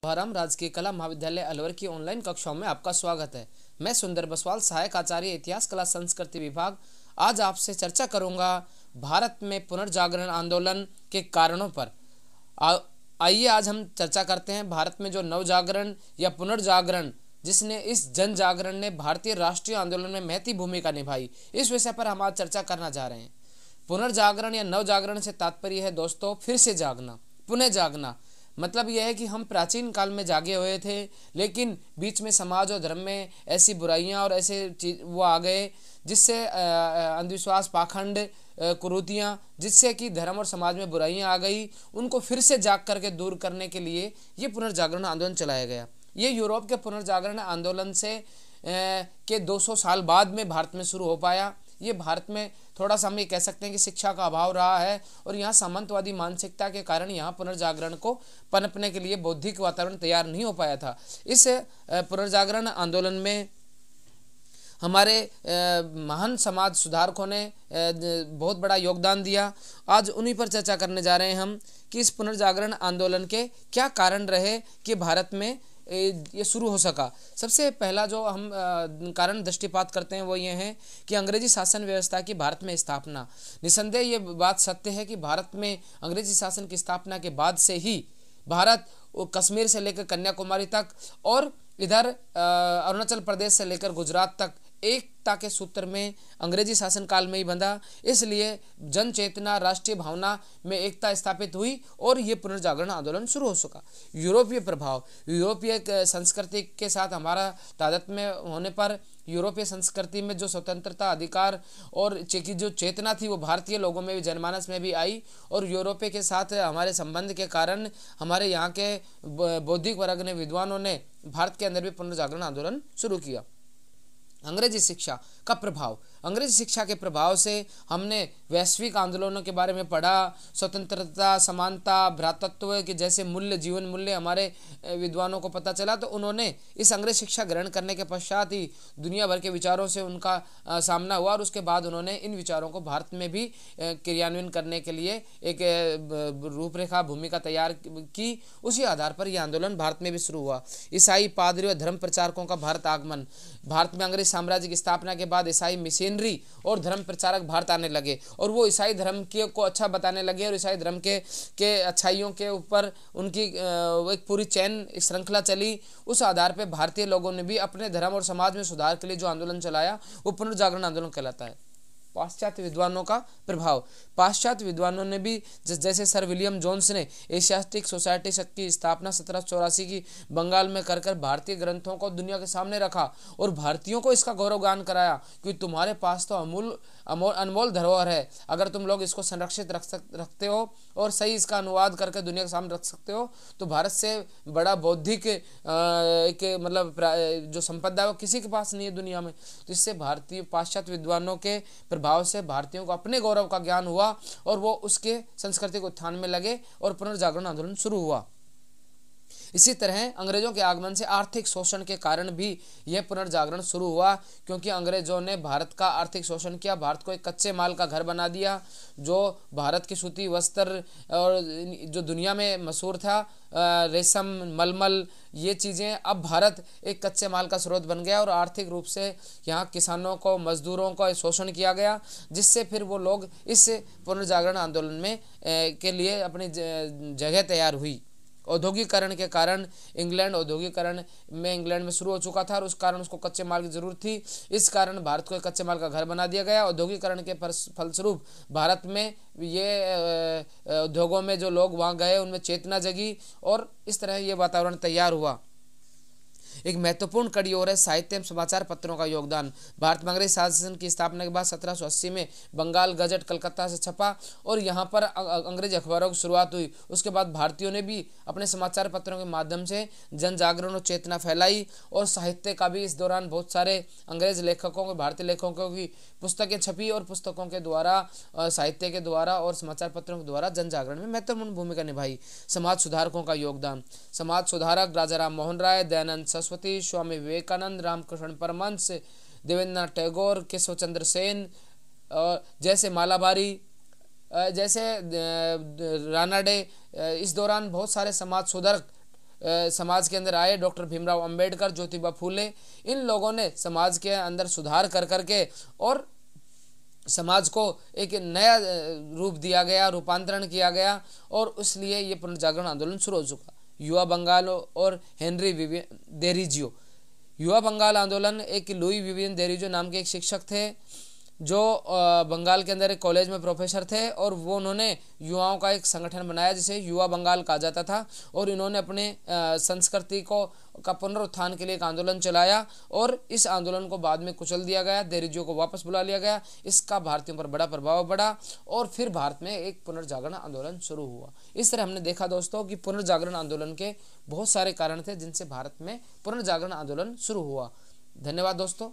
शुभारंभ राजकीय कला महाविद्यालय अलवर की ऑनलाइन कक्षाओं में आपका स्वागत है। मैं सुंदर बसवाल, सहायक आचार्य इतिहास कला संस्कृति विभाग। आज आपसे चर्चा करूंगा भारत में पुनर्जागरण आंदोलन के कारणों पर। आइए आज हम चर्चा करते हैं भारत में जो नवजागरण या पुनर्जागरण, जिसने इस जन जागरण ने भारतीय राष्ट्रीय आंदोलन में महती भूमिका निभाई, इस विषय पर हम आज चर्चा करना जा रहे हैं। पुनर्जागरण या नवजागरण से तात्पर्य है दोस्तों फिर से जागना, पुनः जागना। मतलब यह है कि हम प्राचीन काल में जागे हुए थे, लेकिन बीच में समाज और धर्म में ऐसी बुराइयां और ऐसे चीज वो आ गए जिससे अंधविश्वास, पाखंड, कुरीतियाँ, जिससे कि धर्म और समाज में बुराइयां आ गई। उनको फिर से जाग करके दूर करने के लिए ये पुनर्जागरण आंदोलन चलाया गया। ये यूरोप के पुनर्जागरण आंदोलन से के 200 साल बाद में भारत में शुरू हो पाया। ये भारत में थोड़ा सा हम ये कह सकते हैं कि शिक्षा का अभाव रहा है, और यहाँ सामंतवादी मानसिकता के कारण यहाँ पुनर्जागरण को पनपने के लिए बौद्धिक वातावरण तैयार नहीं हो पाया था। इस पुनर्जागरण आंदोलन में हमारे महान समाज सुधारकों ने बहुत बड़ा योगदान दिया। आज उन्हीं पर चर्चा करने जा रहे हैं हम कि इस पुनर्जागरण आंदोलन के क्या कारण रहे कि भारत में ये शुरू हो सका। सबसे पहला जो हम कारण दृष्टिपात करते हैं वो ये है कि अंग्रेजी शासन व्यवस्था की भारत में स्थापना। निसंदेह ये बात सत्य है कि भारत में अंग्रेजी शासन की स्थापना के बाद से ही भारत कश्मीर से लेकर कन्याकुमारी तक और इधर अरुणाचल प्रदेश से लेकर गुजरात तक एकता के सूत्र में अंग्रेजी शासन काल में ही बंधा। इसलिए जन चेतना, राष्ट्रीय भावना में एकता स्थापित हुई और ये पुनर्जागरण आंदोलन शुरू हो सका। यूरोपीय प्रभाव, यूरोपीय संस्कृति के साथ हमारा तादात्म्य होने पर यूरोपीय संस्कृति में जो स्वतंत्रता, अधिकार और की जो चेतना थी वो भारतीय लोगों में भी, जनमानस में भी आई। और यूरोपीय के साथ हमारे संबंध के कारण हमारे यहाँ के बौद्धिक वर्ग ने, विद्वानों ने भारत के अंदर भी पुनर्जागरण आंदोलन शुरू किया। अंग्रेजी शिक्षा का प्रभाव, अंग्रेजी शिक्षा के प्रभाव से हमने वैश्विक आंदोलनों के बारे में पढ़ा। स्वतंत्रता, समानता, भ्रातृत्व के जैसे मूल्य, जीवन मूल्य हमारे विद्वानों को पता चला। तो उन्होंने इस अंग्रेजी शिक्षा ग्रहण करने के पश्चात ही दुनिया भर के विचारों से उनका सामना हुआ, और उसके बाद उन्होंने इन विचारों को भारत में भी क्रियान्वयन करने के लिए एक रूपरेखा, भूमिका तैयार की। उसी आधार पर यह आंदोलन भारत में भी शुरू हुआ। ईसाई पादरी और धर्म प्रचारकों का भारत आगमन, भारत में अंग्रेज साम्राज्य की स्थापना के बाद ईसाई मिशनरी और धर्म प्रचारक भारत आने लगे, और वो ईसाई धर्म के को अच्छा बताने लगे, और ईसाई धर्म के अच्छाइयों के ऊपर उनकी एक पूरी चैन श्रृंखला चली। उस आधार पर भारतीय लोगों ने भी अपने धर्म और समाज में सुधार के लिए जो आंदोलन चलाया वो पुनर्जागरण आंदोलन कहलाता है। पाश्चात्य विद्वानों का प्रभाव, पाश्चात्य विद्वानों ने भी जैसे सर विलियम जोन्स ने एशियाटिक सोसाइटी की स्थापना 1784 की बंगाल में कर भारतीय ग्रंथों को दुनिया के सामने रखा और भारतीयों को इसका गौरवगान कराया कि तुम्हारे पास तो अनमोल धरोहर है। अगर तुम लोग इसको संरक्षित रखते हो और सही इसका अनुवाद करके दुनिया के सामने रख सकते हो, तो भारत से बड़ा बौद्धिक मतलब जो संपदा है वो किसी के पास नहीं है दुनिया में। तो इससे भारतीय पाश्चात्य विद्वानों के प्रभाव से भारतीयों को अपने गौरव का ज्ञान हुआ, और वो उसके संस्कृति को उत्थान में लगे और पुनर्जागरण आंदोलन शुरू हुआ। इसी तरह अंग्रेजों के आगमन से आर्थिक शोषण के कारण भी यह पुनर्जागरण शुरू हुआ, क्योंकि अंग्रेजों ने भारत का आर्थिक शोषण किया, भारत को एक कच्चे माल का घर बना दिया। जो भारत की सूती वस्त्र और जो दुनिया में मशहूर था, रेशम, मलमल, ये चीज़ें, अब भारत एक कच्चे माल का स्रोत बन गया और आर्थिक रूप से यहाँ किसानों को, मजदूरों को शोषण किया गया, जिससे फिर वो लोग इस पुनर्जागरण आंदोलन में के लिए अपनी जगह तैयार हुई। औद्योगिकरण के कारण औद्योगिकरण में इंग्लैंड में शुरू हो चुका था, और उस कारण उसको कच्चे माल की जरूरत थी। इस कारण भारत को एक कच्चे माल का घर बना दिया गया। औद्योगिकरण के फलस्वरूप भारत में ये उद्योगों में जो लोग वहाँ गए उनमें चेतना जगी, और इस तरह ये वातावरण तैयार हुआ। एक महत्वपूर्ण कड़ी और है साहित्य एवं समाचार पत्रों का योगदान। भारत में अंग्रेज शासन की स्थापना के बाद 1780 में बंगाल गजट कलकत्ता से छपा और यहाँ पर अंग्रेज अखबारों की शुरुआत हुई। उसके बाद भारतीयों ने भी अपने समाचार पत्रों के माध्यम से जन जागरण और चेतना फैलाई, और साहित्य का भी इस दौरान बहुत सारे अंग्रेज लेखकों के, भारतीय लेखकों की पुस्तकें छपी, और पुस्तकों के द्वारा, साहित्य के द्वारा और समाचार पत्रों के द्वारा जन जागरण में महत्वपूर्ण भूमिका निभाई। समाज सुधारकों का योगदान, समाज सुधारक राजा राम मोहन राय, दयानंद सरस्वती, स्वामी विवेकानंद, रामकृष्ण परमहंस, देवेंद्रनाथ टैगोर, केशव चंद्र सेन जैसे मालाबारी, जैसे रानाडे, इस दौरान बहुत सारे समाज सुधारक समाज के अंदर आए। डॉक्टर भीमराव अंबेडकर, ज्योतिबा फूले, इन लोगों ने समाज के अंदर सुधार कर करके और समाज को एक नया रूप दिया गया, रूपांतरण किया गया, और इसलिए ये पुनर्जागरण आंदोलन शुरू हो चुका। युवा बंगाल और हेनरी विवियन देरिजियो। युवा बंगाल आंदोलन एक लुई विवियन देरिजियो नाम के एक शिक्षक थे जो बंगाल के अंदर एक कॉलेज में प्रोफेसर थे, और वो उन्होंने युवाओं का एक संगठन बनाया जिसे युवा बंगाल कहा जाता था, और इन्होंने अपने संस्कृति का पुनरुत्थान के लिए एक आंदोलन चलाया, और इस आंदोलन को बाद में कुचल दिया गया, देरिजियो को वापस बुला लिया गया। इसका भारतीयों पर बड़ा प्रभाव पड़ा और फिर भारत में एक पुनर्जागरण आंदोलन शुरू हुआ। इस तरह हमने देखा दोस्तों कि पुनर्जागरण आंदोलन के बहुत सारे कारण थे जिनसे भारत में पुनर्जागरण आंदोलन शुरू हुआ। धन्यवाद दोस्तों।